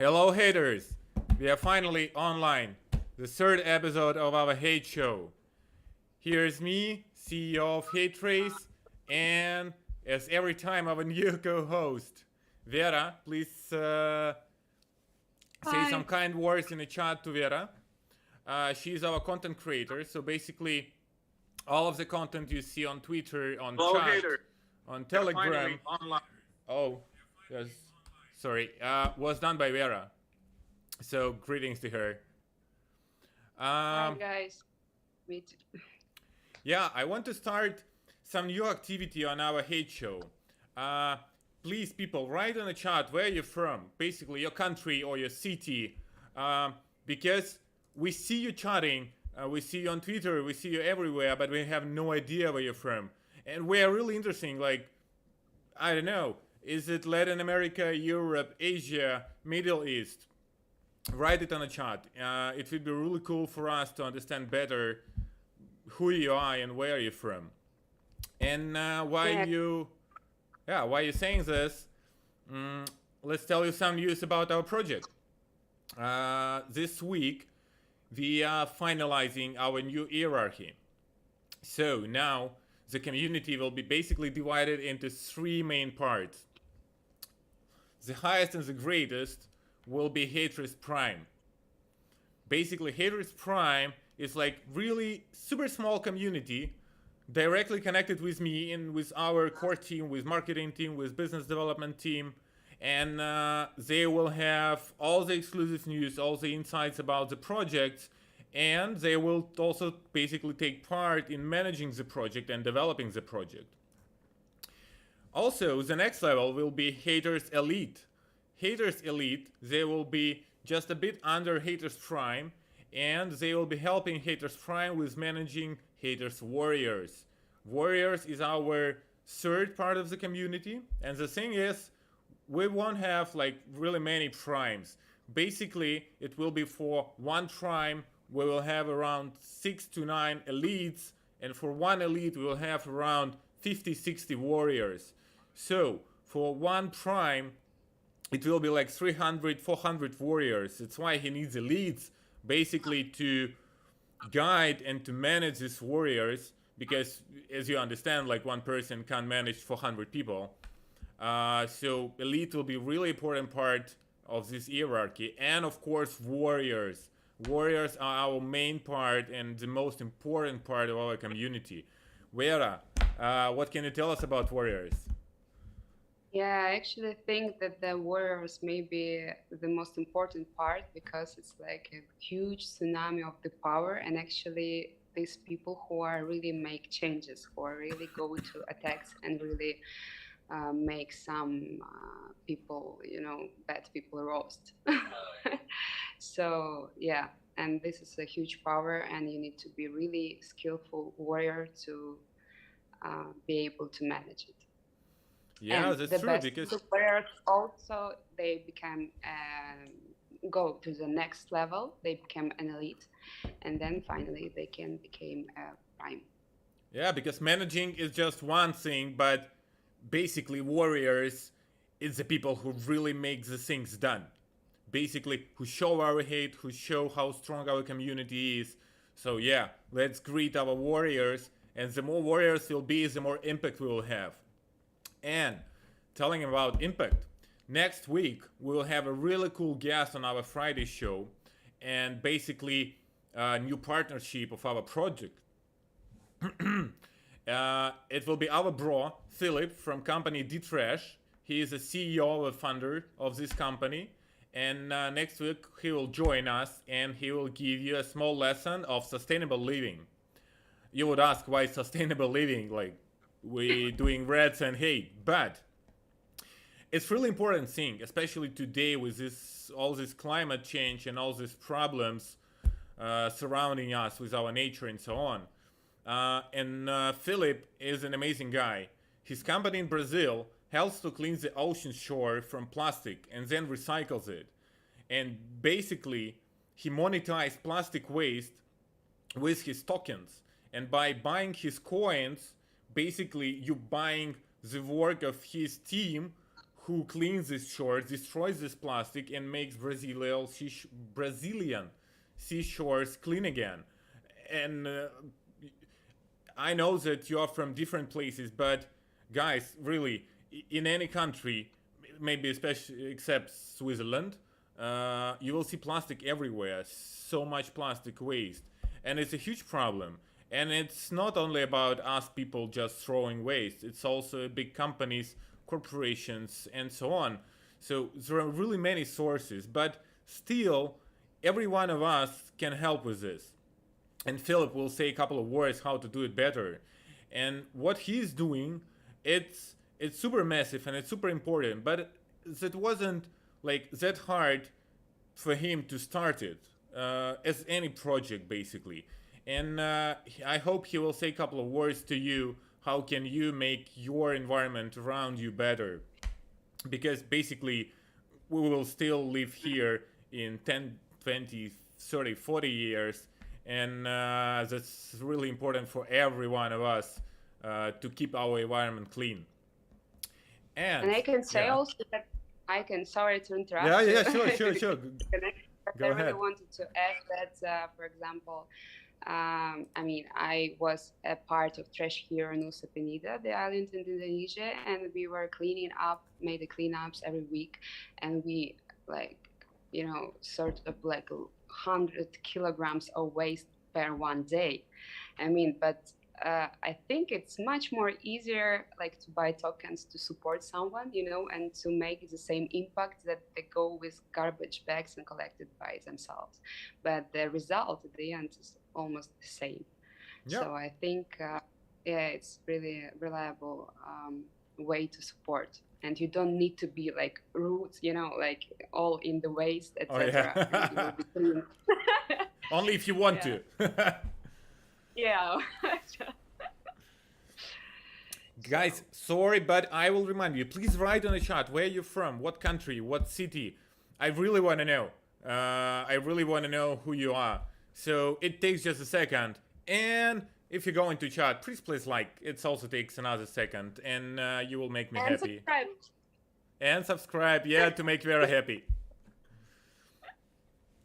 Hello, haters! We are finally online. The third episode of our hate show. Here's me, CEO of Hate Race, and as every time, our new co-host. Vera, please say some Hi. kind words in the chat to Vera. She's our content creator, so basically, all of the content you see on Twitter, on Hello, chat, hater. on You're finally Telegram, online. oh, yes, sorry, was done by Vera. So greetings to her. Hi, Um, guys. Meet. yeah, I want to start some new activity on our hate show. Uh, Please, people, write in the chat where you're from, basically your country or your city, because we see you chatting, we see you on Twitter, we see you everywhere, but we have no idea where you're from. And we are really interesting, like, I don't know, is it Latin America, Europe, Asia, Middle East? Write it on the chat. It would be really cool for us to understand better who you are and where you're from. And Yeah, why you saying this? Let's tell you some news about our project. This week, we are finalizing our new hierarchy. So now the community will be basically divided into three main parts. The highest and the greatest will be Hatred Prime. Basically, Haters Prime is like really super small community directly connected with me and with our core team, with marketing team, with business development team, and they will have all the exclusive news, all the insights about the project, and they will also basically take part in managing the project and developing the project. Also, the next level will be Haters Elite. Haters Elite, they will be just a bit under Haters Prime, and they will be helping Haters Prime with managing Haters Warriors. Warriors is our third part of the community, and the thing is, we won't have like really many primes. Basically, it will be for one prime, we will have around 6 to 9 elites, and for one elite, we will have around 50, 60 warriors. So, for one prime, it will be like 300, 400 warriors. That's why he needs elites basically to guide and to manage these warriors, because as you understand, like one person can't manage 400 people. So elite will be really important part of this hierarchy, and of course warriors. Warriors are our main part and the most important part of our community. Vera, what can you tell us about warriors? yeah. I actually think that the warriors may be the most important part because it's like a huge tsunami of the power, and actually these people who are really make changes, who are really go to attacks and really make some people, bad people roast. So yeah, and this is a huge power, and you need to be really skillful warrior to be able to manage it. Yeah, And that's the true best because warriors also they become go to the next level. They become an elite, and then finally they can become a prime. yeah, because managing is just one thing, but basically warriors is the people who really make the things done. Basically, who show our hate, who show how strong our community is. So yeah, let's greet our warriors, and the more warriors will be, the more impact we will have. And telling about impact, next week we will have a really cool guest on our Friday show, and basically a new partnership of our project. It will be our bro, Philip, from company D-Trash. He is the CEO and founder of this company. And next week he will join us and he will give you a small lesson of sustainable living. You would ask why sustainable living, like we doing reds and hate, but it's really important thing, especially today with this all this climate change and all these problems surrounding us with our nature and so on. And Philip is an amazing guy. His company in Brazil helps to clean the ocean shore from plastic and then recycles it. And basically, he monetized plastic waste with his tokens. And by buying his coins, basically you buying the work of his team who cleans these shores, destroys this plastic, and makes Brazilian seashores clean again. And I know that you are from different places, but guys, really, in any country, maybe especially except Switzerland, you will see plastic everywhere. So much plastic waste, and it's a huge problem. And it's not only about us people just throwing waste. It's also big companies, corporations, and so on. So there are really many sources, but still, every one of us can help with this. And Philip will say a couple of words how to do it better. And what he's doing, it's super massive and it's super important, but it wasn't like that hard for him to start it, as any project basically. And I hope he will say a couple of words to you. How can you make your environment around you better? Because basically, we will still live here in 10, 20, 30, 40 years. And that's really important for every one of us to keep our environment clean. And I can say also that sorry to interrupt. Yeah, sure. Go I really ahead. wanted to add that, for example, I mean, I was a part of Trash Hero Nusa Penida, the island in Indonesia, and we were made the cleanups every week, and we sort of like 100 kilograms of waste per one day. I mean, but I think it's much more easier like to buy tokens to support someone, and to make the same impact that they go with garbage bags and collected by themselves. But the result at the end is almost the same. Yeah. So I think, it's really a reliable way to support. And you don't need to be like roots, like all in the waste, etc. Only if you want to. Yeah. Guys, sorry, but I will remind you, please write in the chat where you're from, what country, what city. I really want to know. I really want to know who you are. So it takes just a second. And if you're going to chat, please like. It also takes another second. And you will make me happy. Subscribe. And subscribe, yeah, to make you very happy.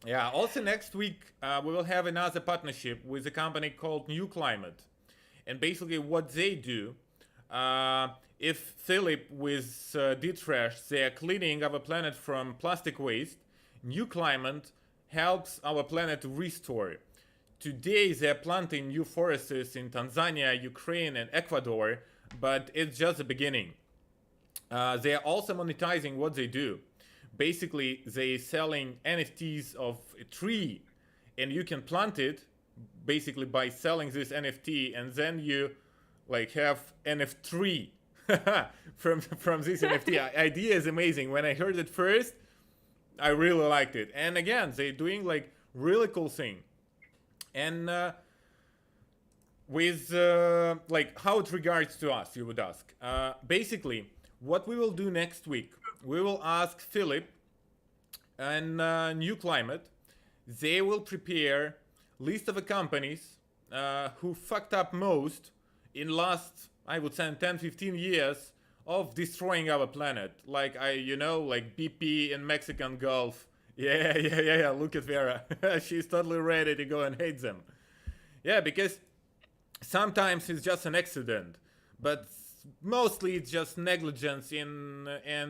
Yeah, also next week we will have another partnership with a company called New Climate. And basically what they do, if Philip with D-Trash, they are cleaning our planet from plastic waste, New Climate helps our planet to restore. Today they are planting new forests in Tanzania, Ukraine and Ecuador, but it's just the beginning. They are also monetizing what they do. Basically, they selling NFTs of a tree, and you can plant it basically by selling this NFT, and then you like have NFT from this NFT. Idea is amazing. When I heard it first, I really liked it. And again, they're doing like really cool thing. And with like how it regards to us, you would ask. Basically, what we will do next week, we will ask Philip and New Climate. They will prepare list of the companies who fucked up most in last, I would say, 10-15 years of destroying our planet. Like like BP in Mexican Gulf. Yeah. Look at Vera. She's totally ready to go and hate them. Yeah, because sometimes it's just an accident, but mostly it's just negligence and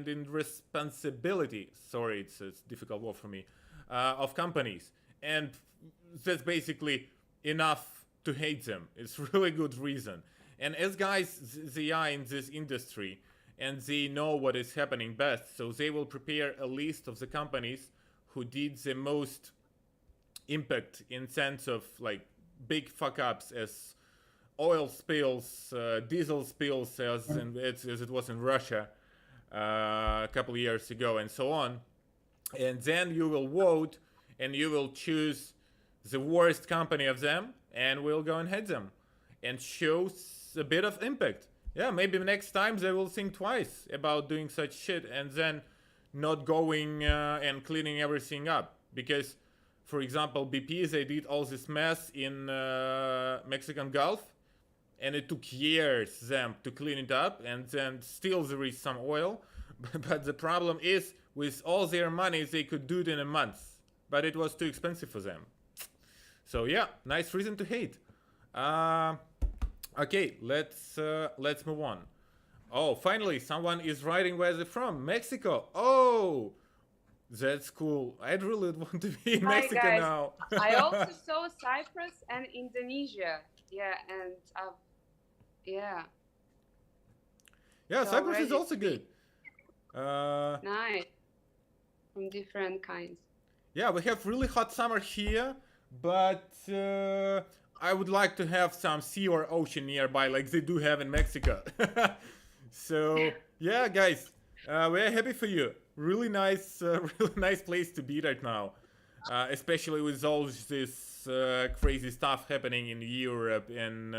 irresponsibility. Sorry, it's a difficult word for me. Of companies, and that's basically enough to hate them. It's really good reason. And as guys, they are in this industry and they know what is happening best, so they will prepare a list of the companies who did the most impact in sense of like big fuck ups as oil spills, diesel spills as it was in Russia a couple of years ago, and so on. And then you will vote and you will choose the worst company of them, and we'll go and hate them and show a bit of impact. Yeah, maybe next time they will think twice about doing such shit and then not going and cleaning everything up. Because, for example, BP, they did all this mess in Mexican Gulf, and it took years them to clean it up, and then still there is some oil. But the problem is, with all their money, they could do it in a month, but it was too expensive for them. So yeah, nice reason to hate. Uh, okay, let's move on. Oh, finally, someone is writing where they're from. Mexico. Oh, that's cool. I'd really want to be in Hi Mexico guys. now. I also saw Cyprus and Indonesia. Yeah, and yeah. Yeah, So Cyprus is already also good. nice from different kinds. Yeah, we have really hot summer here, but I would like to have some sea or ocean nearby, like they do have in Mexico. So yeah, guys, we're happy for you. Really nice, really nice place to be right now, especially with all this crazy stuff happening in Europe and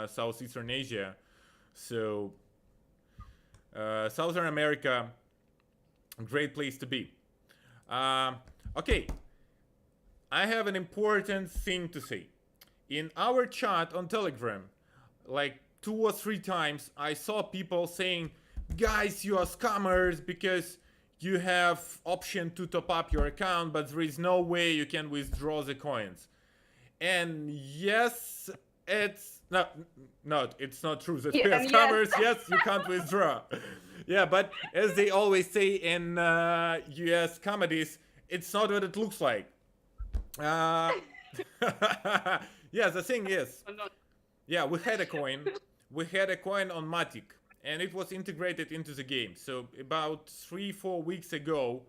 Southeastern Asia. So Southern America, great place to be. Okay, I have an important thing to say. In our chat on Telegram, like 2 or 3 times, I saw people saying, "Guys, you are scammers because you have option to top up your account, but there is no way you can withdraw the coins." And yes, it's it's not true that we are And scammers. Yes, you can't withdraw. Yeah, but as they always say in US comedies, it's not what it looks like. Uh, yeah, the thing is, yeah, we had a coin. We had a coin on Matic, and it was integrated into the game. So about 3-4 weeks ago,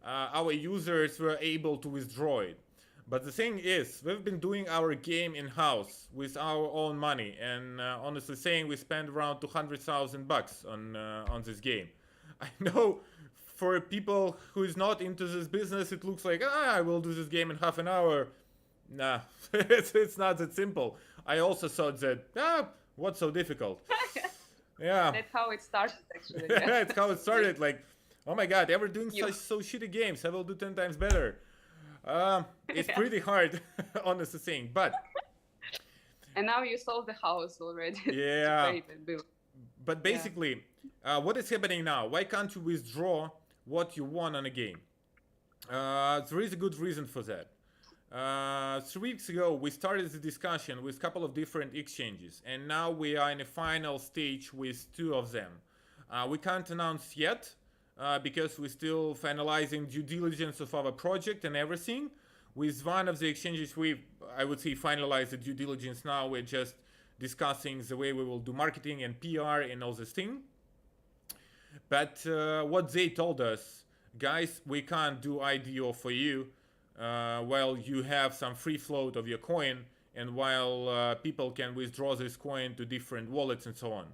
our users were able to withdraw it. But the thing is, we've been doing our game in-house with our own money, and honestly saying, we spent around $200,000 on this game. I know for people who is not into this business, it looks like, I will do this game in half an hour. Nah, it's not that simple. I also thought that, what's so difficult? Yeah. That's how it started, actually. Yeah, Yeah. it's how it started. Like, oh my god, ever doing so shitty games? I will do 10 times better. It's pretty hard, honestly saying. But And now you sold the house already. yeah, to pay the bill. but basically, what is happening now? Why can't you withdraw what you won on a game? There is a good reason for that. 3 weeks ago, we started the discussion with a couple of different exchanges, and now we are in a final stage with 2 of them. We can't announce yet because we're still finalizing due diligence of our project and everything. With one of the exchanges, I would say, finalized the due diligence now. We're just discussing the way we will do marketing and PR and all this thing. But what they told us, guys, we can't do IDO for you while you have some free float of your coin, and while people can withdraw this coin to different wallets and so on.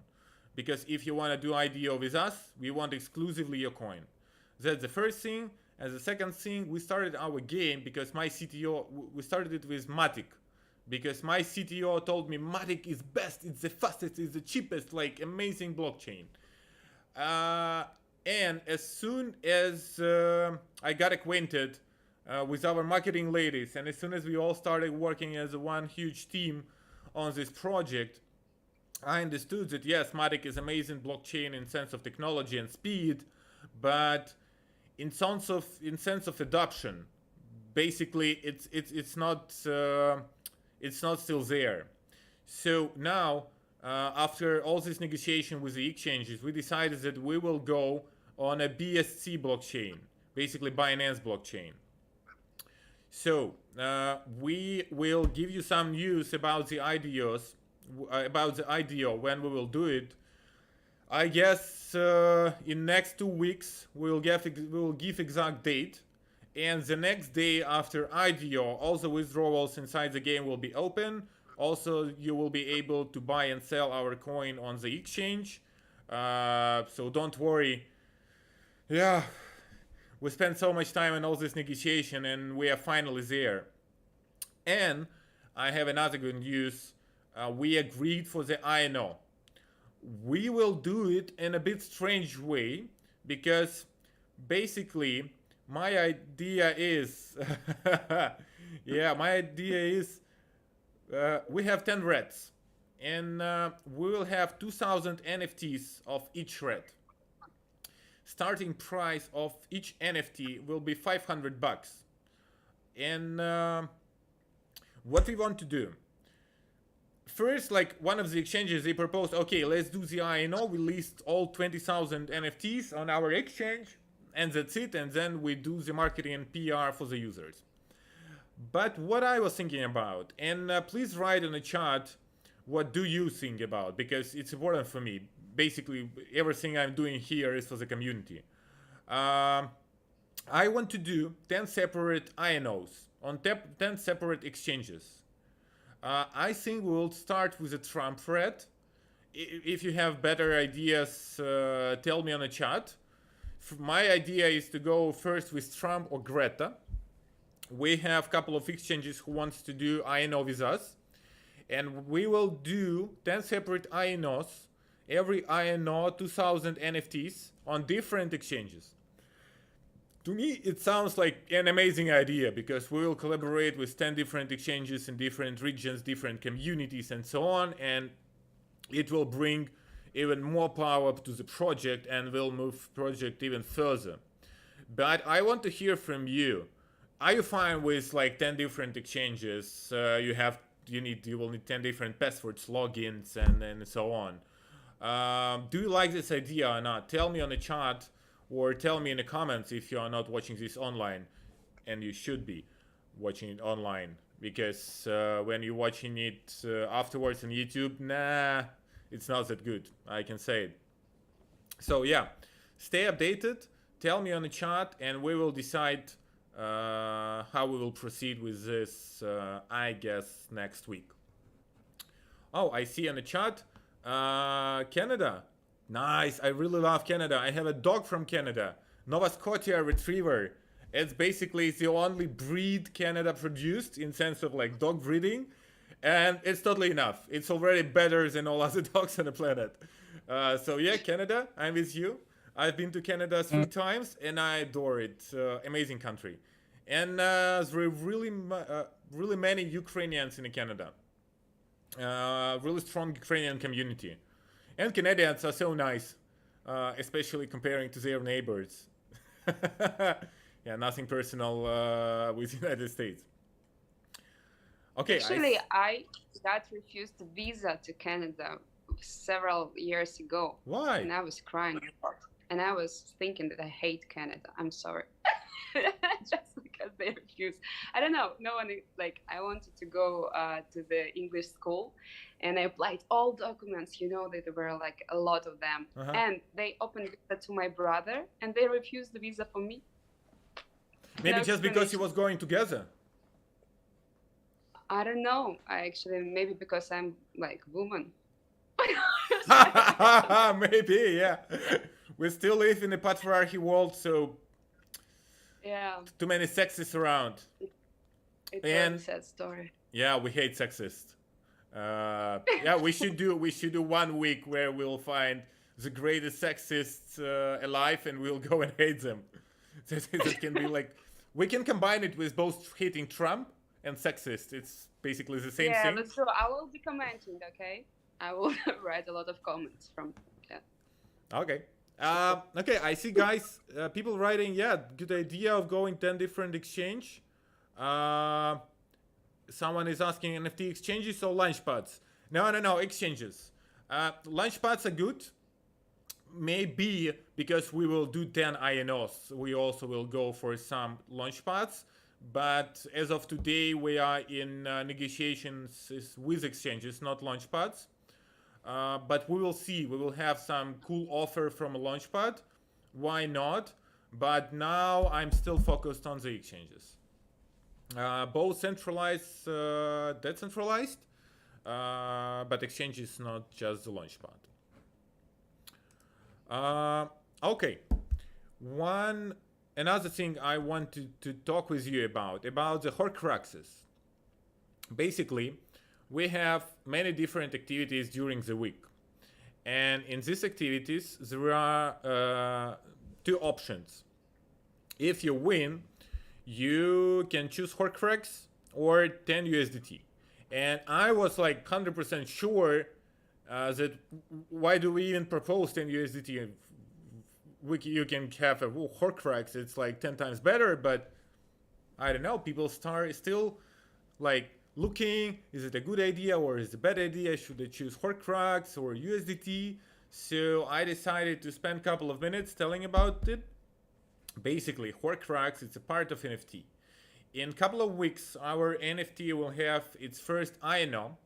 Because if you want to do IDO with us, we want exclusively your coin. That's the first thing. And the second thing, we started our game because my CTO, we started it with Matic. Because my CTO told me Matic is best, it's the fastest, it's the cheapest, like amazing blockchain. And as soon as I got acquainted with our marketing ladies, and as soon as we all started working as one huge team on this project, I understood that yes, Matic is amazing blockchain in sense of technology and speed, but in sense of adoption, basically it's not still there. So now, after all this negotiation with the exchanges, we decided that we will go on a BSC blockchain, basically Binance blockchain. So we will give you some news about the IDOs, about the IDO when we will do it. I guess in next 2 weeks we will give exact date, and the next day after IDO, all the withdrawals inside the game will be open. Also, you will be able to buy and sell our coin on the exchange. So don't worry. Yeah, we spent so much time on all this negotiation, and we are finally there. And I have another good news. We agreed for the INO. We will do it in a bit strange way, because basically my idea is we have 10 reds, and we will have 2,000 NFTs of each red. starting price of each NFT will be $500. And what we want to do. First, like one of the exchanges, they proposed, okay, let's do the INO. We list all 20,000 NFTs on our exchange, and that's it. And then we do the marketing and PR for the users. But what I was thinking about, and please write in the chat, what do you think about? Because it's important for me. Basically, everything I'm doing here is for the community. I want to do 10 separate INOs on 10 separate exchanges. I think we'll start with a Trump thread. If you have better ideas, tell me on the chat. My idea is to go first with Trump or Greta. We have a couple of exchanges who wants to do INO with us. And we will do 10 separate INOs. Every INO, 2,000 NFTs on different exchanges. To me, it sounds like an amazing idea because we will collaborate with 10 different exchanges in different regions, different communities, and so on. And it will bring even more power to the project and will move project even further. But I want to hear from you. Are you fine with like 10 different exchanges? You will need 10 different passwords, logins, and so on. Do you like this idea or not? Tell me on the chat. Or tell me in the comments if you are not watching this online, and you should be watching it online, because when you're watching it afterwards on YouTube, nah, it's not that good. I can say it. So yeah, stay updated. Tell me on the chat, and we will decide how we will proceed with this. I guess next week. Oh, I see on the chat, Canada. Nice, I really love Canada. I have a dog from Canada, Nova Scotia Retriever. It's basically the only breed Canada produced in sense of like dog breeding, and it's totally enough. It's already better than all other dogs on the planet. So yeah, Canada, I'm with you. I've been to Canada 3 times and I adore it. Amazing country, and there are really many Ukrainians in Canada. Really strong Ukrainian community. And Canadians are so nice, especially comparing to their neighbors. Yeah, nothing personal with the United States. Okay. Actually, I got refused a visa to Canada several years ago. Why? And I was crying a lot. And I was thinking that I hate Canada. I'm sorry. Just because they refused. I don't know. No one, like, I wanted to go to the English school. And I applied all documents, that there were like a lot of them. And they opened visa to my brother, and they refused the visa for me. Maybe just because he was going together. I don't know. Maybe because I'm like woman. Maybe, yeah. We still live in a patriarchy world, so yeah, too many sexists around. It's a sad story. Yeah, we hate sexists. Yeah, we should do 1 week where we'll find the greatest sexists alive and we'll go and hate them. That can be like, we can combine it with both hating Trump and sexist. It's basically the same thing. Yeah, that's true. I will be commenting, okay? I will write a lot of comments from, Okay. Okay, I see guys, people writing, yeah, good idea of going 10 different exchange. Someone is asking NFT exchanges or launchpads. No, exchanges. Launchpads are good. Maybe because we will do 10 INOs, we also will go for some launchpads. But as of today, we are in negotiations with exchanges, not launchpads. But we will see. We will have some cool offer from a launchpad. Why not? But now I'm still focused on the exchanges. Both centralized, decentralized, but exchange is not just the launchpad. Okay, another thing I want to talk with you about the Horcruxes. Basically, we have many different activities during the week, and in these activities there are 2 options. If you win, you can choose Horcrux or 10 USDT. And I was like 100% sure that why do we even propose 10 USDT? you can have a Horcrux. It's like 10 times better, but I don't know. People start still like looking. Is it a good idea or is it a bad idea? Should they choose Horcrux or USDT? So I decided to spend a couple of minutes telling about it. Basically, Horcrux it's a part of NFT. In a couple of weeks, our NFT will have its first INO.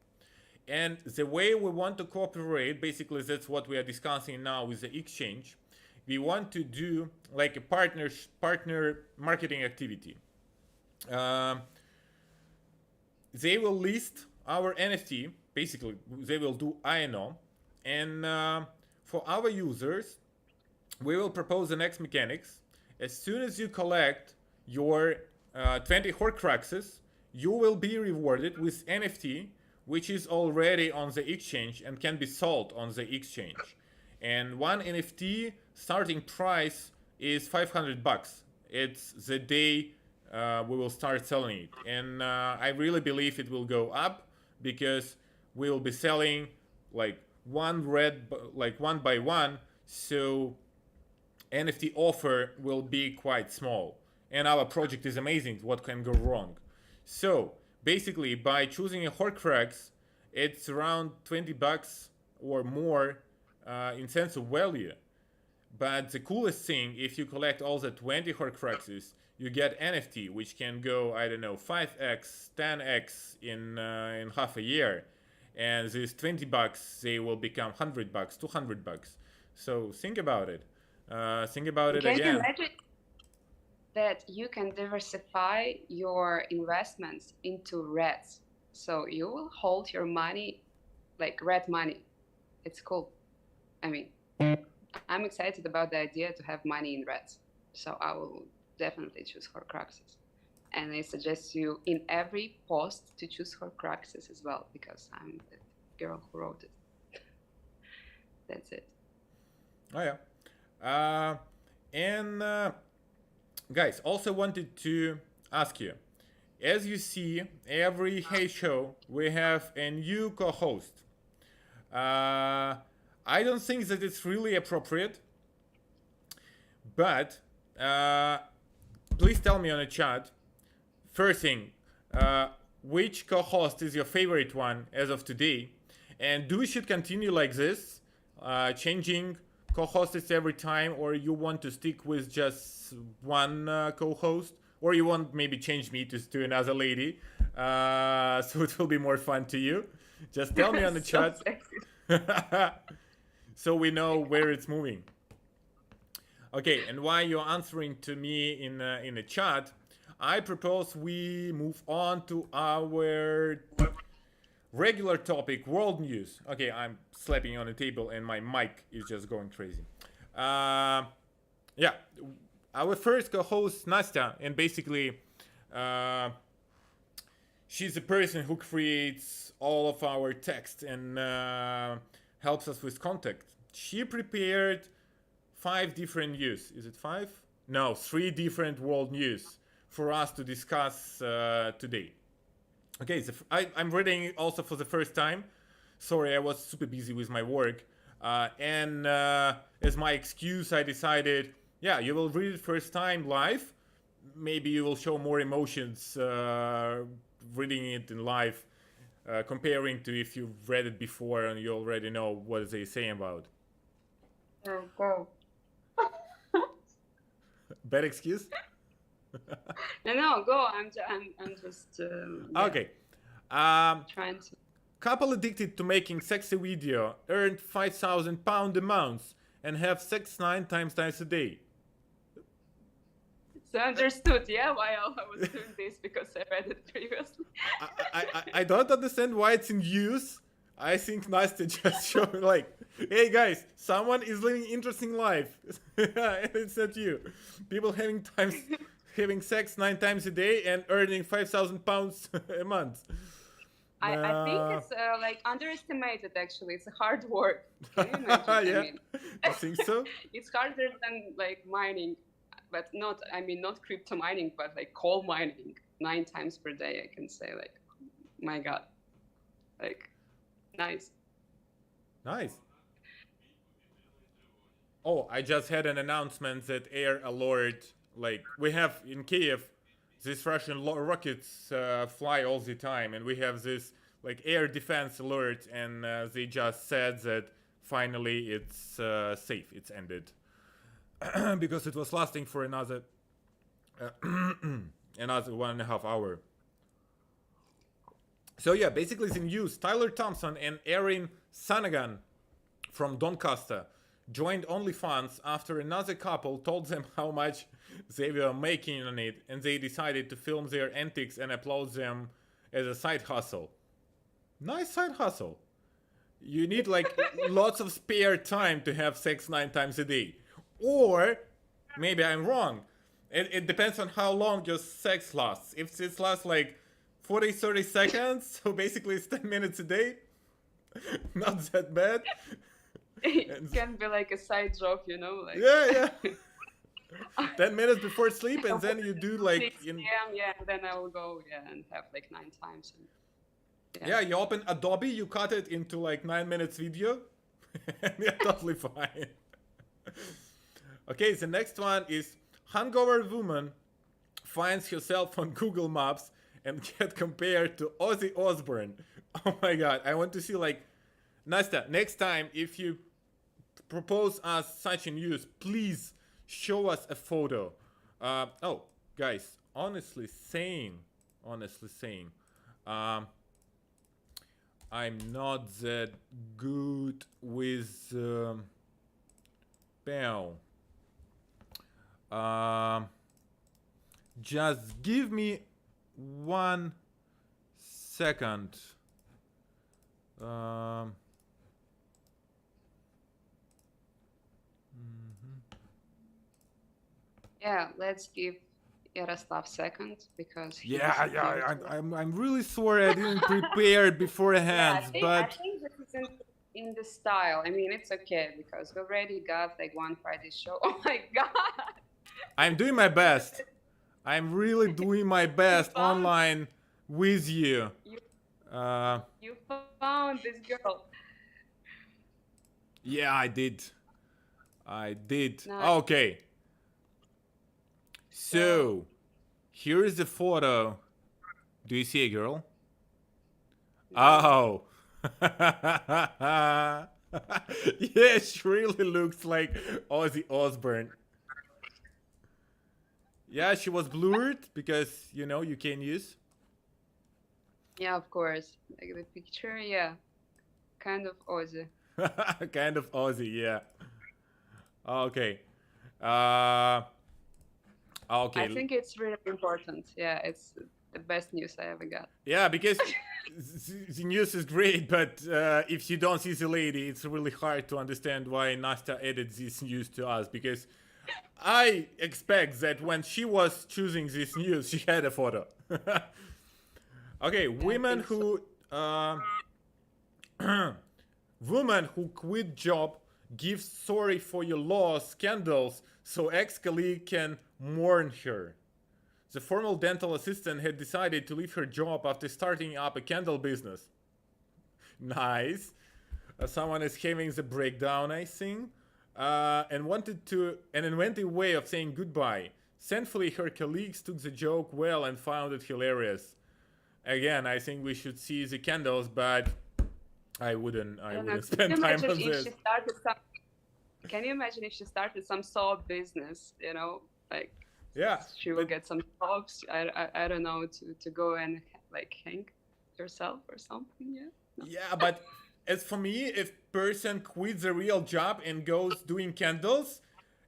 And the way we want to cooperate, basically that's what we are discussing now with the exchange. We want to do like a partner marketing activity. They will list our NFT, basically they will do INO. And for our users, we will propose the next mechanics. As soon as you collect your 20 Horcruxes, you will be rewarded with NFT, which is already on the exchange and can be sold on the exchange. And one NFT starting price is $500. It's the day we will start selling it. And I really believe it will go up because we will be selling like one by one. So NFT offer will be quite small. And our project is amazing. What can go wrong? So basically, by choosing a Horcrux, it's around $20 or more in sense of value. But the coolest thing, if you collect all the 20 Horcruxes, you get NFT, which can go, I don't know, 5x, 10x in half a year. And these $20, they will become $100, $200. So think about it. Think about it Can you again. imagine that you can diversify your investments into REDs? So you will hold your money like red money. It's cool. I mean, I'm excited about the idea to have money in REDs. So I will definitely choose Horcruxes. And I suggest you in every post to choose Horcruxes as well, because I'm the girl who wrote it. That's it. Oh yeah. And guys, also wanted to ask you, as you see, every Hey show we have a new co-host. I don't think that it's really appropriate, but please tell me on the chat. First thing, which co-host is your favorite one as of today, and do we should continue like this, changing co-hosts every time, or you want to stick with just one co-host, or you want maybe change me to another lady, so it will be more fun to you. Just tell me on the So chat so we know where it's moving. Okay, and while you're answering to me in the chat, I propose we move on to our regular topic, world news. Okay, I'm slapping on the table and my mic is just going crazy. Yeah, our first co-host, Nastya, and basically she's the person who creates all of our text and helps us with content. She prepared 5 different news. Is it 5? No, 3 different world news for us to discuss today. Okay, so I'm reading it also for the first time. Sorry, I was super busy with my work. And as my excuse, I decided, yeah, you will read it first time live. Maybe you will show more emotions reading it in live, comparing to if you've read it before and you already know what they say about. go. Bad excuse? No, go. I'm just yeah, Okay. trying to. Couple addicted to making sexy video earned £5,000 a month and have sex 9 times a day. So understood, yeah, why I was doing this, because I read it previously. I don't understand why it's in use. I think Nastya just showed like, hey guys, someone is living interesting life. And it's not you. People having sex 9 times a day and earning £5,000 a month. I think it's like underestimated. Actually, it's hard work. Can you imagine? Yeah, I mean, I think so. it's harder than like mining, but not. I mean, not crypto mining, but like coal mining 9 times per day. I can say, like, my God, like, nice. Nice. Oh, I just had an announcement that air alert. Like we have in Kiev, these Russian rockets fly all the time, and we have this like air defense alert, and they just said that finally it's safe. It's ended because it was lasting for another 1.5 hour. So yeah, basically the news: Tyler Thompson and Erin Sanagan from Doncaster joined OnlyFans after another couple told them how much they were making on it, and they decided to film their antics and upload them as a side hustle. Nice side hustle. You need like lots of spare time to have sex 9 times a day. Or maybe I'm wrong. It depends on how long your sex lasts. If it lasts like 40, 30 seconds, so basically it's 10 minutes a day, not that bad. It can be like a side job, you know, like Yeah, yeah. 10 minutes before sleep, and then you do like 6 p.m. Yeah, and then I will go, yeah, and have like 9 times. And, yeah, you open Adobe, you cut it into like 9 minutes video, and you're totally fine. Okay, the next one is hungover woman finds herself on Google Maps and get compared to Ozzy Osbourne. Oh my god, I want to see like Nasta, next time if you propose us such a news, please show us a photo. Oh, guys, honestly saying, I'm not that good with Bell. Just give me 1 second. yeah, let's give Yaroslav second because he Yeah, disappeared. I'm really sorry I didn't prepare beforehand, I but think this is in the style. I mean, it's okay because we already got like one Friday show. Oh my god! I'm doing my best. I'm really doing my best found- online with you. You, Uh, you found this girl. yeah, I did. Nice. Okay. So, here is the photo. Do you see a girl? Oh. Yeah, she really looks like Ozzy Osbourne. Yeah, she was blurred because, you can use. Yeah, of course. Like the picture, yeah. Kind of Ozzy. Kind of Ozzy, yeah. Okay. Uh, okay. I think it's really important. Yeah, it's the best news I ever got. Yeah, because the news is great, but if you don't see the lady, it's really hard to understand why Nasta added this news to us. Because I expect that when she was choosing this news, she had a photo. Okay, women who woman who quit job gives sorry for your loss candles so ex-colleague can mourn her. The former dental assistant had decided to leave her job after starting up a candle business. Nice. Someone is having the breakdown, I think, and wanted to an inventive way of saying goodbye. Thankfully, her colleagues took the joke well and found it hilarious. Again, I think we should see the candles, but I wouldn't spend time on this. Can you imagine if she started some soap business? You know, like Yeah, she will get some soaps. I don't know, to go and like hang yourself or something. Yeah. No. Yeah, but as for me, if person quits a real job and goes doing candles,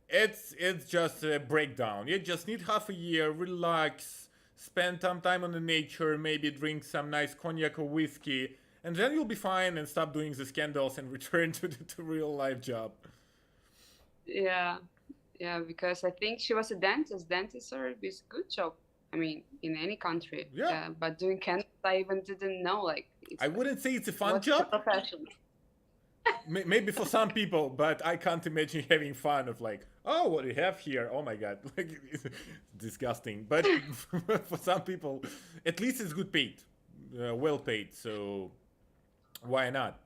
it's just a breakdown. You just need half a year, relax, spend some time on the nature, maybe drink some nice cognac or whiskey, and then you'll be fine and stop doing these candles and return to the real life job. Yeah, yeah, because I think she was a dentist. Dentists are a good job. I mean, in any country. Yeah. But doing candles, I even didn't know. Like, I wouldn't say it's a fun what's job. the profession? Maybe for some people, but I can't imagine having fun of like, oh, what do you have here? Oh my god, like it's disgusting. But for some people, at least it's good paid, well paid. So why not?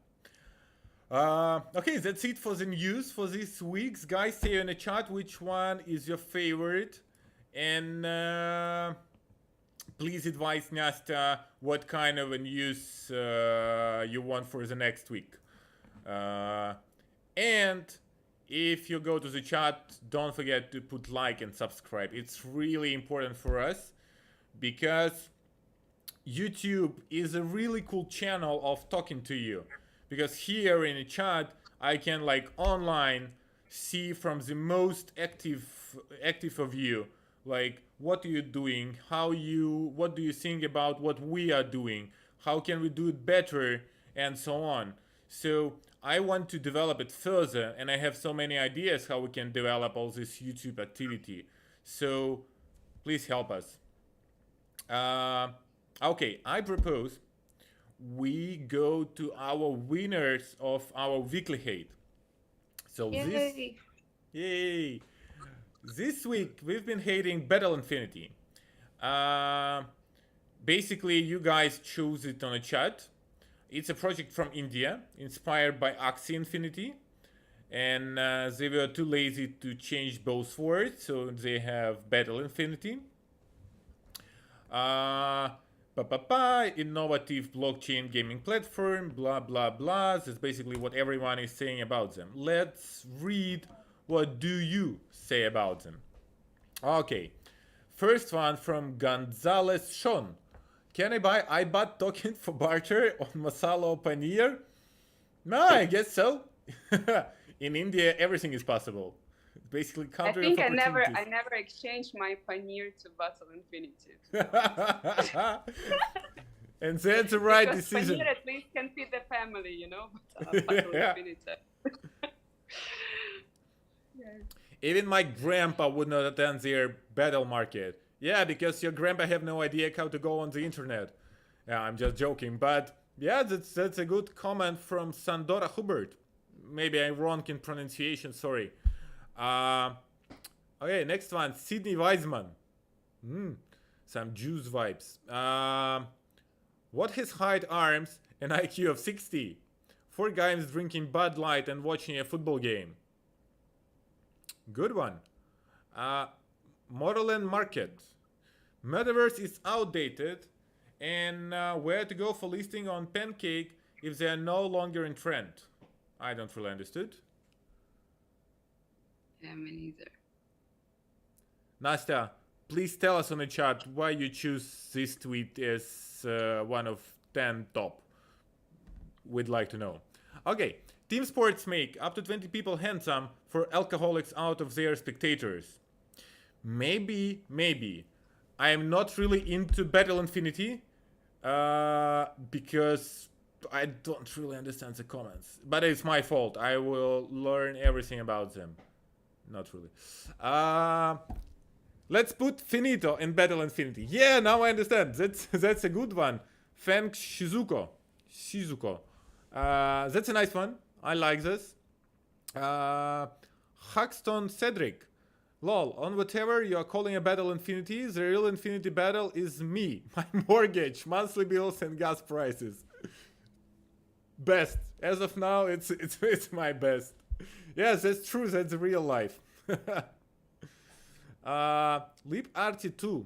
Okay, that's it for the news for this week's. Guys, say in the chat which one is your favorite. And please advise Nasta what kind of a news you want for the next week. And if you go to the chat, don't forget to put like and subscribe. It's really important for us because YouTube is a really cool channel of talking to you. Because here in the chat, I can like online see from the most active of you, like what are you doing, what do you think about what we are doing, how can we do it better, and so on. So I want to develop it further, and I have so many ideas how we can develop all this YouTube activity. So please help us. Okay, I propose we go to our winners of our weekly hate. So Yay. This week we've been hating Battle Infinity. Basically, you guys chose it on a chat. It's a project from India, inspired by Axie Infinity, and they were too lazy to change both words, so they have Battle Infinity. Innovative blockchain gaming platform, blah blah blah. That's basically what everyone is saying about them. Let's read what do you say about them. Okay, first one from Gonzalez Sean. Can I buy iBot token for barter on masala or paneer? No, I guess so. In India, everything is possible. Basically, I country think of I never opportunities. exchanged my paneer to Battle Infinity. And that's the right Because decision. paneer at least can feed the family, you know. But Battle Yeah. Infinity. Yeah. Even my grandpa would not attend their battle market. Yeah, because your grandpa have no idea how to go on the internet. Yeah, I'm just joking, but yeah, that's a good comment from Sandora Hubert. Maybe I'm wrong in pronunciation. Sorry. Okay, next one, Sydney Weisman. Some Jews vibes. What has height, arms, and IQ of 60? 4 guys drinking Bud Light and watching a football game. Good one. Modelland Market. Metaverse is outdated, and where to go for listing on Pancake if they are no longer in trend? I don't really understood. Yeah, me neither. Nastya, please tell us on the chat why you choose this tweet as one of 10 top. We'd like to know. Okay, team sports make up to 20 people handsome for alcoholics out of their spectators. Maybe. I am not really into Battle Infinity because I don't really understand the comments. But it's my fault. I will learn everything about them. Not really. Let's put Finito in Battle Infinity. Yeah, now I understand. That's a good one. Feng Shizuko. That's a nice one. I like this. Huxton Cedric. Lol, on whatever you are calling a Battle Infinity, the real Infinity battle is me, my mortgage, monthly bills, and gas prices. Best. As of now, it's my best. Yes, that's true. That's real life. Leap RT2.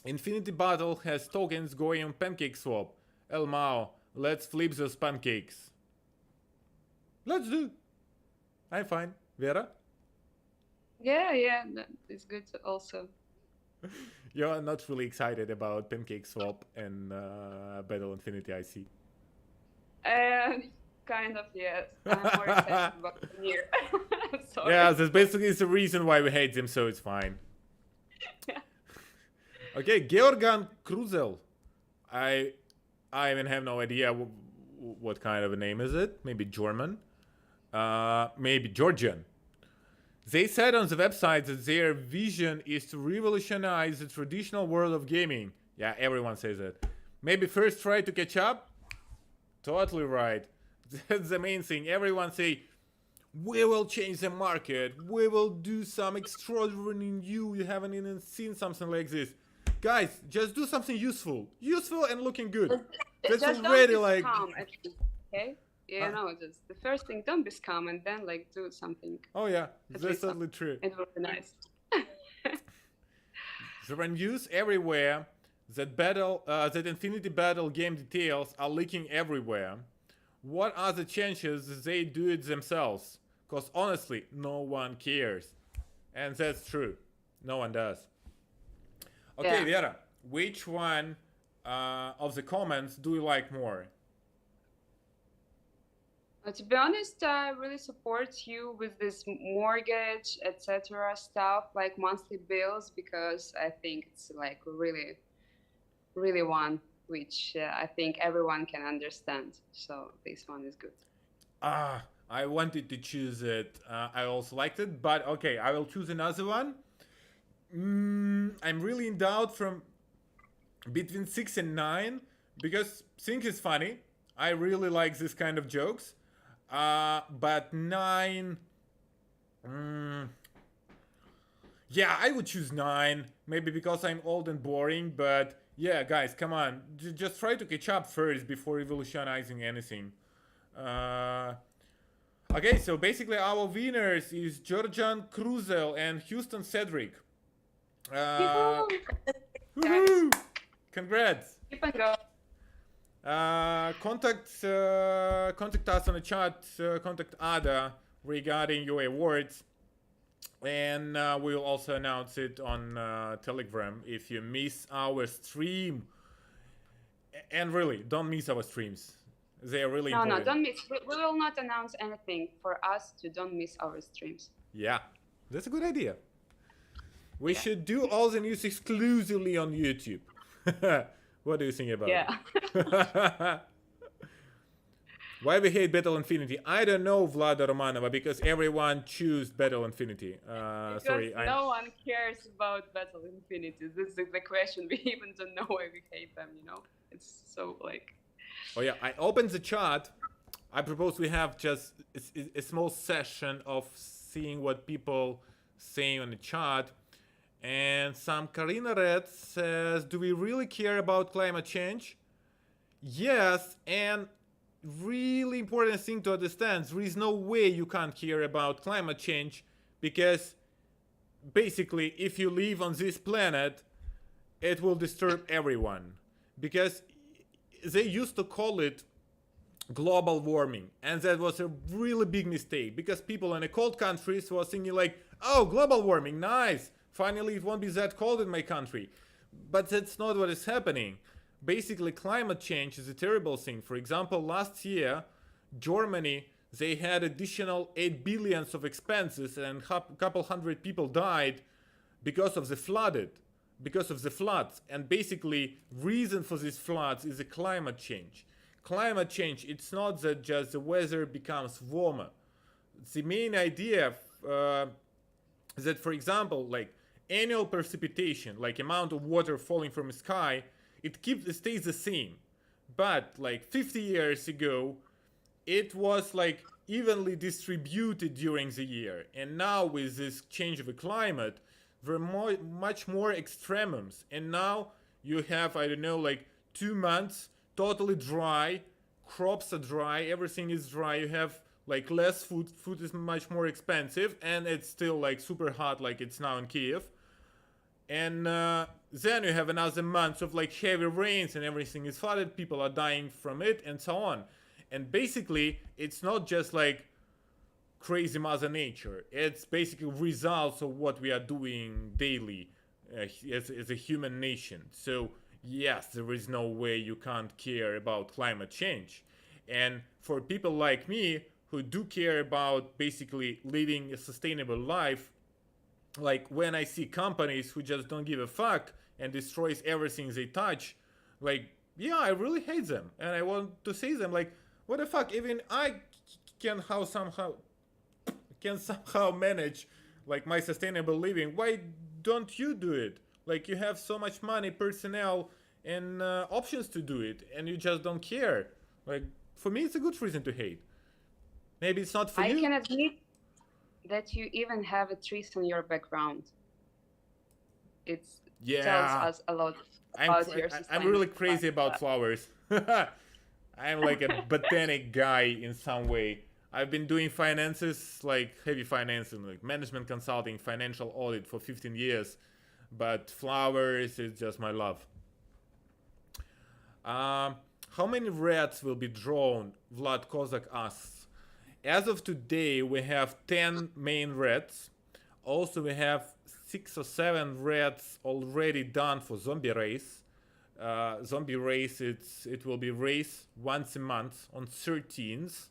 Infinity Battle has tokens going on Pancake Swap. El Mao, let's flip those pancakes. Let's do. I'm fine. Vera? Yeah, it's good also. You're not really excited about Pancake Swap and Battle Infinity, I see. Kind of, yes. I'm more excited about Paneer. Sorry. Yeah, that's basically the reason why we hate them, so it's fine. Okay, Georgan Kruzel. I even have no idea what kind of a name is it. Maybe German. Maybe Georgian. They said on the website that their vision is to revolutionize the traditional world of gaming. Yeah, everyone says that. Maybe first try to catch up? Totally right. That's the main thing. Everyone say, we will change the market. We will do some extraordinary new. You haven't even seen something like this. Guys, just do something useful. Useful and looking good. That's Just already don't be like... calm, actually, okay? You know, just the first thing, don't be scum, and then like do something. Oh yeah, At that's least totally true. it will be nice. There are news everywhere that Infinity Battle game details are leaking everywhere. What are the chances they do it themselves? Because honestly, no one cares. And that's true. No one does. Okay, Yeah. Vera, which one of the comments do you like more? To be honest, I really support you with this mortgage, etc. stuff, like monthly bills, because I think it's like really, really one which I think everyone can understand. So this one is good. I wanted to choose it. I also liked it, but okay, I will choose another one. I'm really in doubt from between 6 and 9 because 6 is funny. I really like this kind of jokes. But 9. Yeah, I would choose 9. Maybe because I'm old and boring, but yeah, guys, come on. Just try to catch up first before revolutionizing anything. Uh, okay, so basically our winners is Georgian Cruzel and Houston Cedric. Yoo-hoo! Guys, Woohoo! Congrats! keep on going. Contact us on the chat. Contact Ada regarding your awards, and we'll also announce it on Telegram if you miss our stream. And really, don't miss our streams. They are really No, important. don't miss. We will not announce anything for us to don't miss our streams. Yeah, that's a good idea. We should do all the news exclusively on YouTube. What do you think about it? Why we hate Battle Infinity? I don't know, Vlada Romanova, because everyone choose Battle Infinity. Because Sorry, no one cares about Battle Infinity. This is the question. We even don't know why we hate them, you know? It's so like... Oh yeah, I opened the chat. I propose we have just a small session of seeing what people say on the chat. And some Karina Red says, do we really care about climate change? Yes, and really important thing to understand, there is no way you can't care about climate change, because basically if you live on this planet, it will disturb everyone. Because they used to call it global warming, and that was a really big mistake, because people in the cold countries were thinking like, oh, global warming, nice, finally it won't be that cold in my country. But that's not what is happening. Basically, climate change is a terrible thing. For example, last year, Germany, they had additional 8 billion of expenses, and a couple hundred people died because of the floods. And basically, reason for these floods is the climate change. Climate change, it's not that just the weather becomes warmer. The main idea that, for example, like annual precipitation, like amount of water falling from the sky, it stays the same. But like 50 years ago, it was like evenly distributed during the year. And now with this change of the climate, there are much more extremums. And now you have, I don't know, like 2 months totally dry, crops are dry, everything is dry, you have like less food is much more expensive, and it's still like super hot like it's now in Kiev. And then you have another month of like heavy rains and everything is flooded, people are dying from it, and so on. And basically, it's not just like crazy Mother Nature. It's basically results of what we are doing daily as a human nation. So yes, there is no way you can't care about climate change. And for people like me who do care about basically living a sustainable life, like when I see companies who just don't give a fuck and destroys everything they touch, like, yeah, I really hate them. And I want to say them like, what the fuck, even I can somehow manage like my sustainable living. Why don't you do it? Like, you have so much money, personnel, and options to do it, and you just don't care. Like, for me, it's a good reason to hate. Maybe it's not for you. I can admit that you even have a trees on your background. It tells us a lot about your I'm really crazy lifestyle. about flowers. I'm like a botanic guy in some way. I've been doing finances, like heavy financing, like management consulting, financial audit for 15 years. But flowers is just my love. Um, how many reds will be drawn? Vlad Kozak asks. As of today, we have 10 main reds. Also, we have 6 or 7 reds already done for zombie race. Zombie race, it will be race once a month on 13th.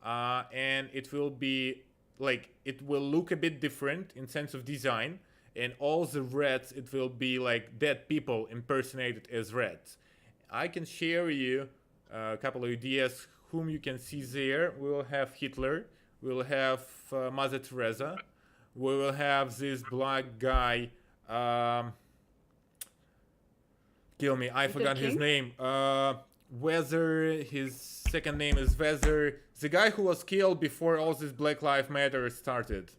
And it will be like, it will look a bit different in sense of design. And all the reds, it will be like dead people impersonated as reds. I can share you a couple of ideas whom you can see there. We will have Hitler, we will have Mother Teresa, we will have this black guy, kill me, I forgot his name. Whether his second name is Whether, the guy who was killed before all this Black Lives Matter started.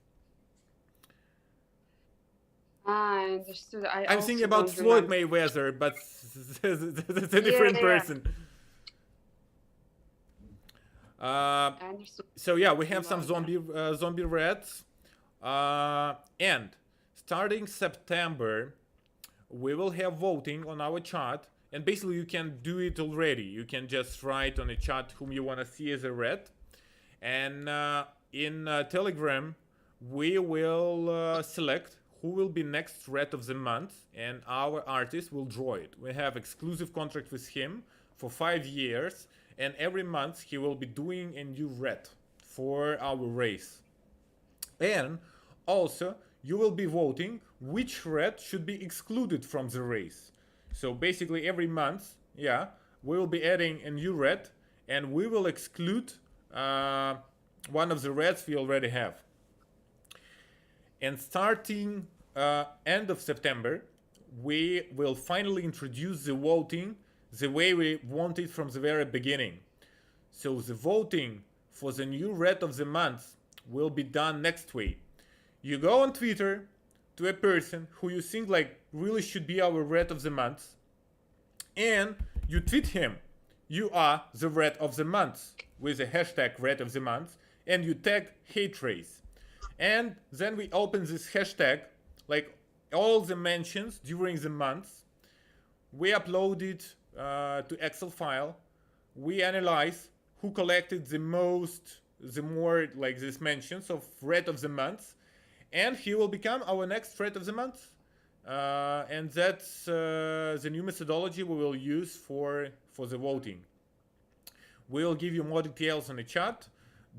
I understood. I'm thinking about Floyd Mayweather, but that's a different person. So yeah, we have some zombie reds, and starting September, we will have voting on our chat, and basically you can do it already. You can just write on a chat whom you want to see as a red, and in Telegram we will select who will be next red of the month, and our artist will draw it. We have exclusive contract with him for 5 years, and every month he will be doing a new red for our race. And also you will be voting which red should be excluded from the race. So basically every month, yeah, we will be adding a new red, and we will exclude one of the reds we already have. And starting end of September, we will finally introduce the voting the way we want it from the very beginning. So the voting for the new red of the month will be done next way. You go on Twitter to a person who you think like really should be our red of the month, and you tweet him, you are the red of the month, with the hashtag red of the month, and you tag hate race. And then we open this hashtag, like all the mentions during the month, we upload it to Excel file, we analyze who collected the more like these mentions of red of the month, and he will become our next red of the month. And that's the new methodology we will use for the voting. We'll give you more details on the chat,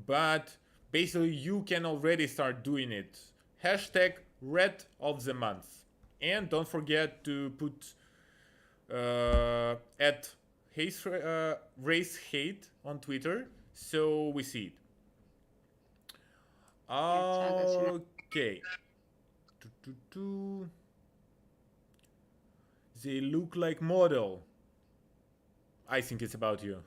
but basically you can already start doing it. Hashtag red of the month. And don't forget to put at race hate on Twitter so we see it. Okay. They look like model. I think it's about you.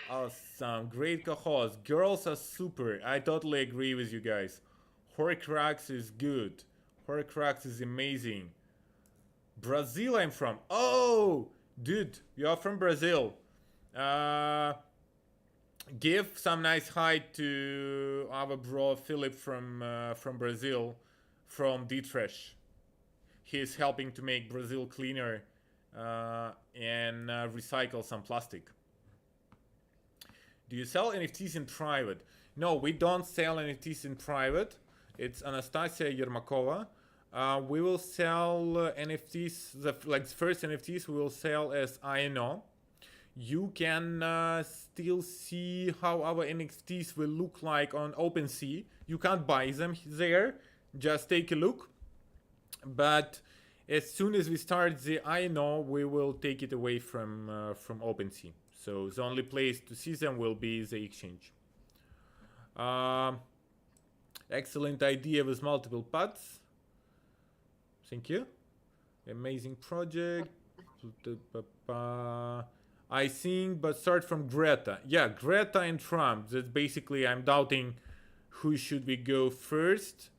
Awesome. Great co-host. Girls are super. I totally agree with you guys. Horcrux is good. Horcrux is amazing. Brazil I'm from. Oh, dude, you are from Brazil. Give some nice hi to our bro Philip from Brazil, from D-Trash. He is helping to make Brazil cleaner and recycle some plastic. Do you sell NFTs in private? No, we don't sell NFTs in private. It's Anastasia Yermakova. We will sell NFTs, the first NFTs we will sell as INO. You can still see how our NFTs will look like on OpenSea. You can't buy them there, just take a look. But as soon as we start the INO, we will take it away from OpenSea. So the only place to see them will be the exchange. Excellent idea with multiple paths. Thank you. Amazing project. I think, but start from Greta. Yeah, Greta and Trump. That's basically, I'm doubting who should we go first.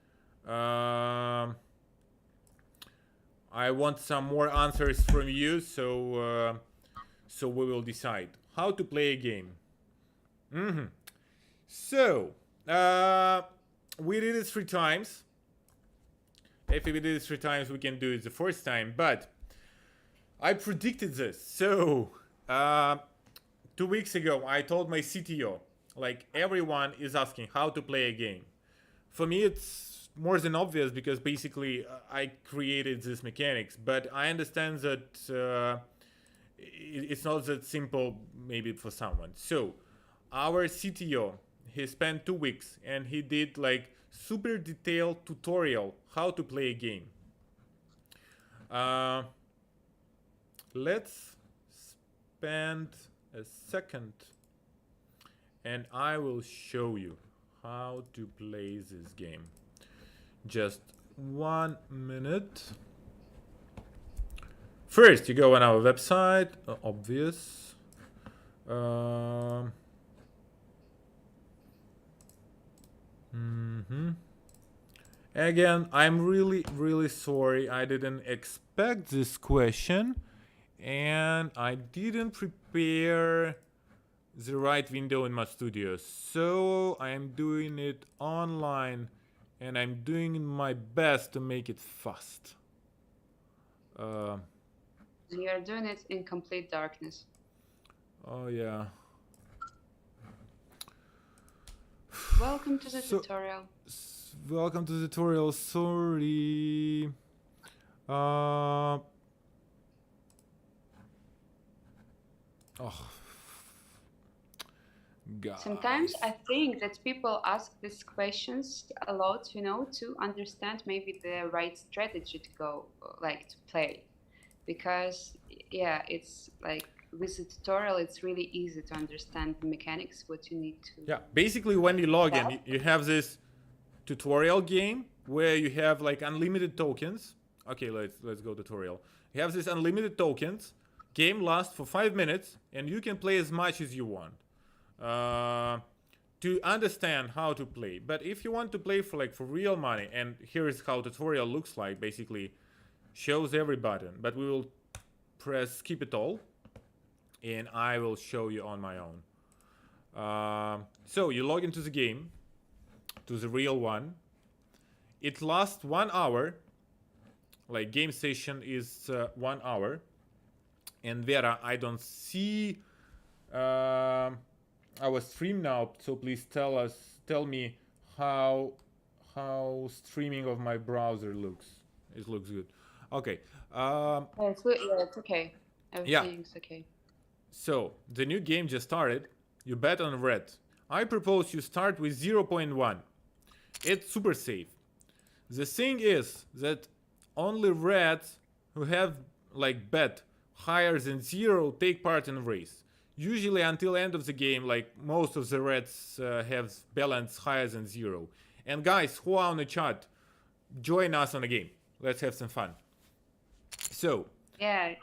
I want some more answers from you, so we will decide how to play a game. So we did it 3 times. If we did it 3 times, we can do it the fourth time. But I predicted this. So 2 weeks ago, I told my CTO, like, everyone is asking how to play a game. For me, it's more than obvious because basically I created this mechanics. But I understand that it's not that simple, maybe for someone. So our CTO, he spent 2 weeks and he did like super detailed tutorial how to play a game. Let's spend a second and I will show you how to play this game. Just 1 minute. First, you go on our website, obvious. Again, I'm really sorry. I didn't expect this question and I didn't prepare the right window in my studio. So I'm doing it online and I'm doing my best to make it fast. You are doing it in complete darkness. Oh yeah. Welcome to the tutorial. Welcome to the tutorial. Sorry. Oh. God. Sometimes I think that people ask these questions a lot, you know, to understand maybe the right strategy to go, like, to play. Because, yeah, it's like with the tutorial, it's really easy to understand the mechanics, what you need to. Yeah, basically when you log in, you have this tutorial game where you have like unlimited tokens. Okay, let's go tutorial. You have this unlimited tokens. Game lasts for 5 minutes and you can play as much as you want to understand how to play. But if you want to play for real money, and here is how tutorial looks like, basically shows every button, but we will press skip it all and I will show you on my own. So you log into the game, to the real one. It lasts 1 hour. Like, game session is 1 hour. And Vera, I don't see our stream now, so please tell me how streaming of my browser looks. It looks good. Okay. It's good. Yeah, it's okay. Everything's okay. So the new game just started. You bet on red. I propose you start with 0.1. It's super safe. The thing is that only reds who have like bet higher than 0 take part in the race. Usually until end of the game, like, most of the reds have balance higher than 0. And guys who are on the chat, join us on the game. Let's have some fun. So yeah,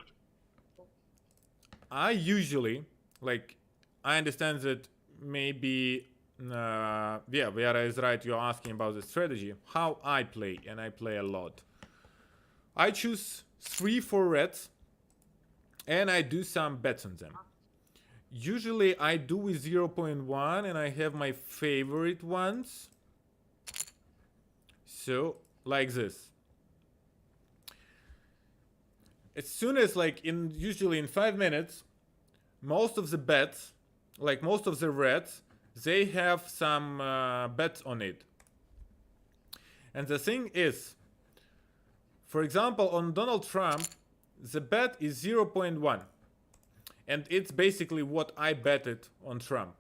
I usually, like, I understand that maybe Vera is right. You're asking about the strategy, how I play, and I play a lot. I choose 3-4 reds and I do some bets on them. Usually I do with 0.1 and I have my favorite ones. So like this. As soon as, like, usually in 5 minutes, most of the bets, like most of the reds, they have some bets on it. And the thing is, for example, on Donald Trump, the bet is 0.1. And it's basically what I betted on Trump.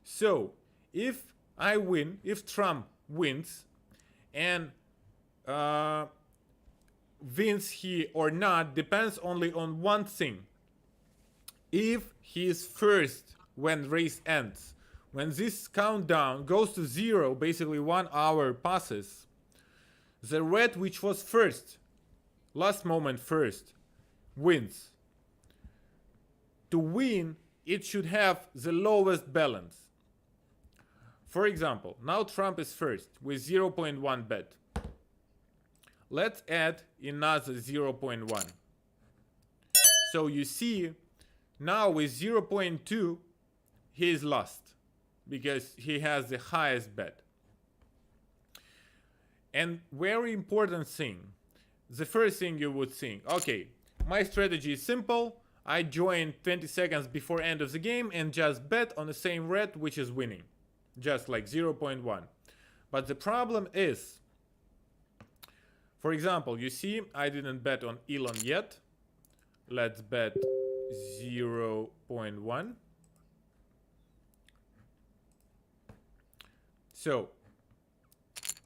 So if I win, if Trump wins, and wins he or not depends only on one thing. If he is first when race ends, when this countdown goes to 0, basically 1 hour passes, the red which was first, last moment first, wins. To win, it should have the lowest balance. For example, now Trump is first with 0.1 bet. Let's add another 0.1. So you see, now with 0.2, he is lost because he has the highest bet. And very important thing, the first thing you would think, okay, my strategy is simple. I join 20 seconds before end of the game and just bet on the same red which is winning, just like 0.1. But the problem is, for example, you see I didn't bet on Elon yet. Let's bet 0.1. So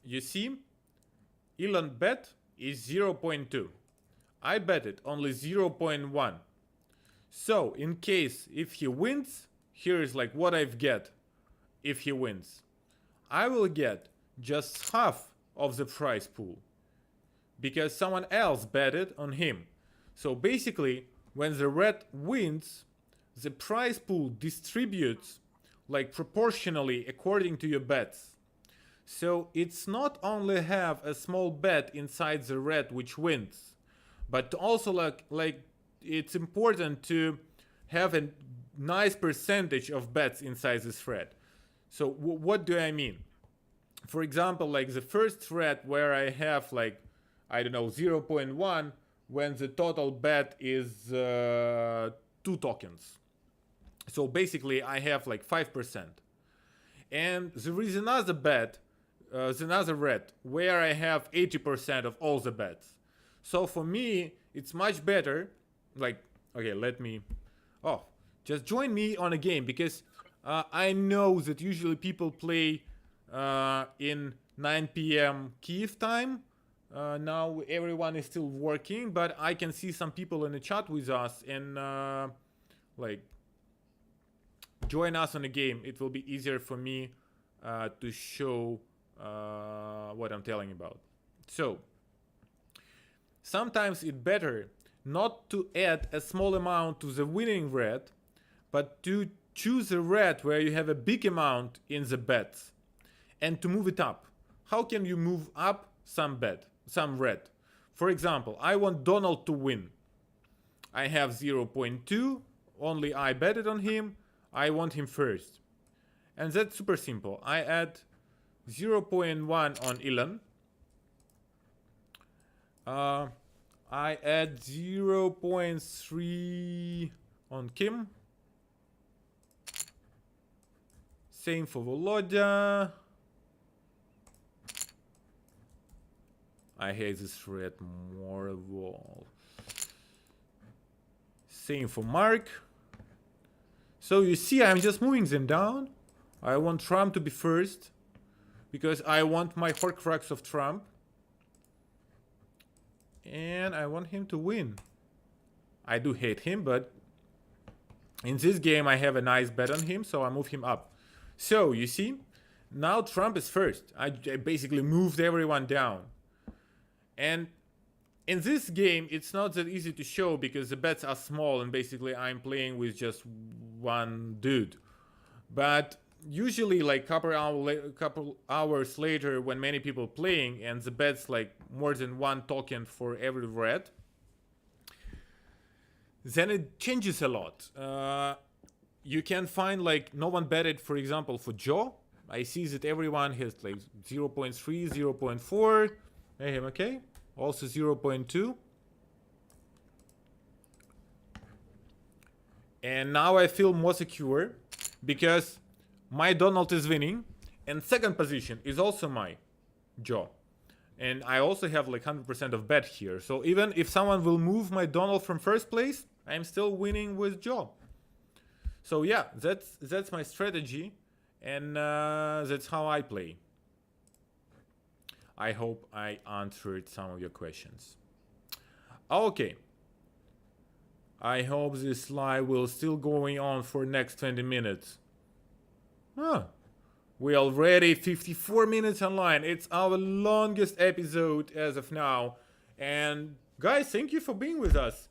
you see Elon bet is 0.2. I bet it only 0.1. So in case if he wins, here is like what I've get if he wins. I will get just half of the prize pool because someone else betted on him. So basically, when the red wins, the prize pool distributes like proportionally according to your bets. So it's not only have a small bet inside the red which wins, but also like it's important to have a nice percentage of bets inside this thread. So what do I mean? For example, like the first thread where I have like, I don't know, 0.1, when the total bet is 2 tokens. So basically I have like 5%. And there is another bet, another red, where I have 80% of all the bets. So for me, it's much better, like, okay, just join me on a game, because I know that usually people play in 9 p.m. Kyiv time. Now everyone is still working, but I can see some people in the chat with us and like join us on a game. It will be easier for me to show what I'm telling about. So sometimes it's better not to add a small amount to the winning red, but to choose a red where you have a big amount in the bets and to move it up. How can you move up some red? For example, I want Donald to win. I have 0.2, only I betted on him. I want him first. And that's super simple. I add 0.1 on Elon. I add 0.3 on Kim. Same for Volodya. I hate this thread more of all. Same for Mark. So you see, I'm just moving them down. I want Trump to be first because I want my Horcrux of Trump. And I want him to win. I do hate him, but in this game I have a nice bet on him, so I move him up. So you see, now Trump is first. I basically moved everyone down. And in this game, it's not that easy to show because the bets are small and basically I'm playing with just one dude. But usually like couple hours later when many people playing and the bets like more than 1 token for every red, then it changes a lot. You can find like no one betted, for example, for Joe. I see that everyone has like 0.3, 0.4. Okay, also 0.2. And now I feel more secure because my Donald is winning and second position is also my Joe. And I also have like 100% of bet here. So even if someone will move my Donald from first place, I'm still winning with Joe. So yeah, that's my strategy and that's how I play. I hope I answered some of your questions. Okay. I hope this live will still going on for next 20 minutes. We already 54 minutes online. It's our longest episode as of now. And guys, thank you for being with us.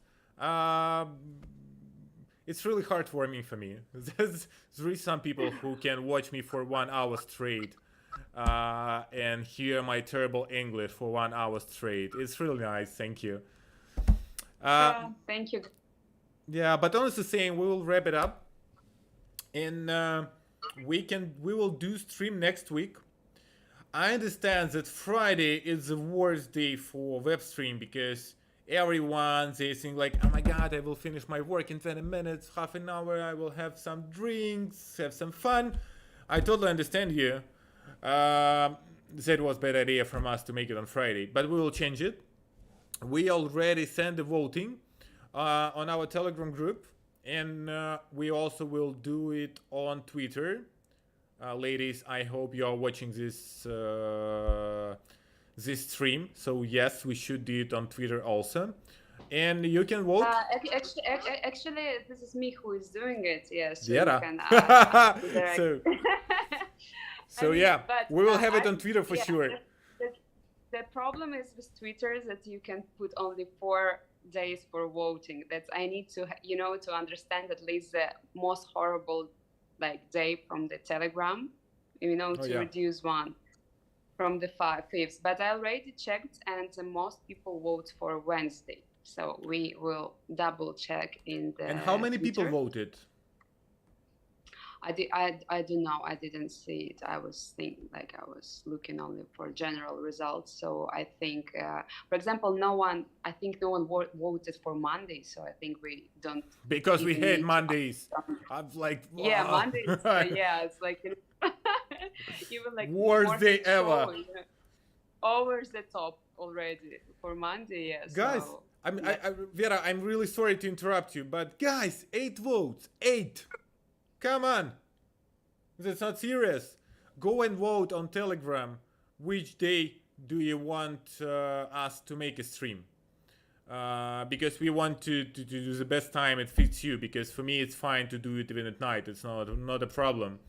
It's really heartwarming for me. There is some people who can watch me for 1 hour straight. and hear my terrible English for 1 hour straight. It's really nice. Thank you. Thank you. Yeah, but honestly saying, we will wrap it up, and we will do stream next week. I understand that Friday is the worst day for web stream because everyone they think like, oh my god, I will finish my work in 20 minutes, half an hour, I will have some drinks, have some fun. I totally understand you. That was a bad idea from us to make it on Friday, but we will change it. We already sent the voting on our Telegram group, and we also will do it on Twitter. Ladies, I hope you are watching this this stream. So yes, we should do it on Twitter also, and you can vote. Actually, this is me who is doing it. Yes. So Yeah. so, so yeah, we will have it on Twitter for sure. The problem is with Twitter that you can put only 4 days for voting. That's I need to to understand at least the most horrible day from the Telegram, to reduce one from the 5/5. But I already checked, and most people vote for Wednesday. So we will double check in the. And how many Twitter. people voted? I don't know. I didn't see it. I was I was looking only for general results. So I think, for example, I think no one voted for Monday. So I think we don't. Because we hate Mondays. I'm like, wow. Yeah, Mondays. Yeah, it's even worst day ever. Over the top already for Monday. Yes. Guys, so, Vera, I'm really sorry to interrupt you, but guys, 8 votes. 8. Come on. That's not serious. Go and vote on Telegram. Which day do you want us to make a stream? Because we want to do the best time it fits you. Because for me, it's fine to do it even at night. It's not a problem.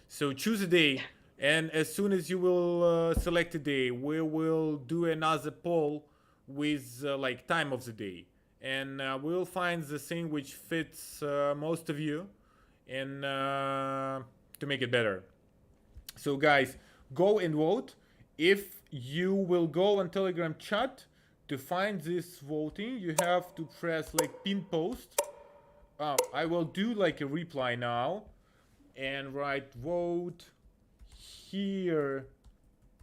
So choose a day. And as soon as you will select a day, we will do another poll with time of the day. And we'll find the thing which fits most of you. And to make it better. So guys, go and vote. If you will go on Telegram chat to find this voting, you have to press pin post. I will do a reply now and write vote here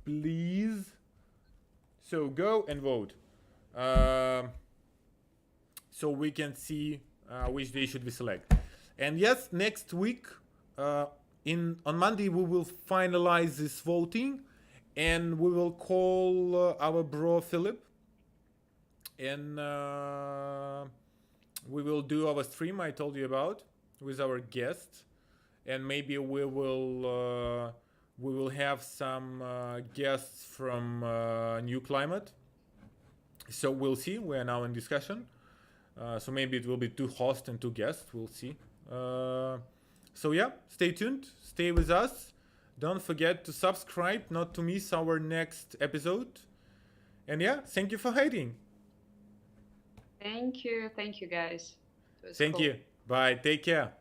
please. So go and vote so we can see which day should we select. And yes, next week, on Monday, we will finalize this voting, and we will call our bro Philip, and we will do our stream I told you about with our guests, and maybe we will have some guests from New Climate. So we'll see. We are now in discussion. So maybe it will be 2 hosts and 2 guests. We'll see. So yeah, stay tuned, stay with us, don't forget to subscribe not to miss our next episode, and yeah, thank you for hiding. Thank you guys. Thank you, bye, take care.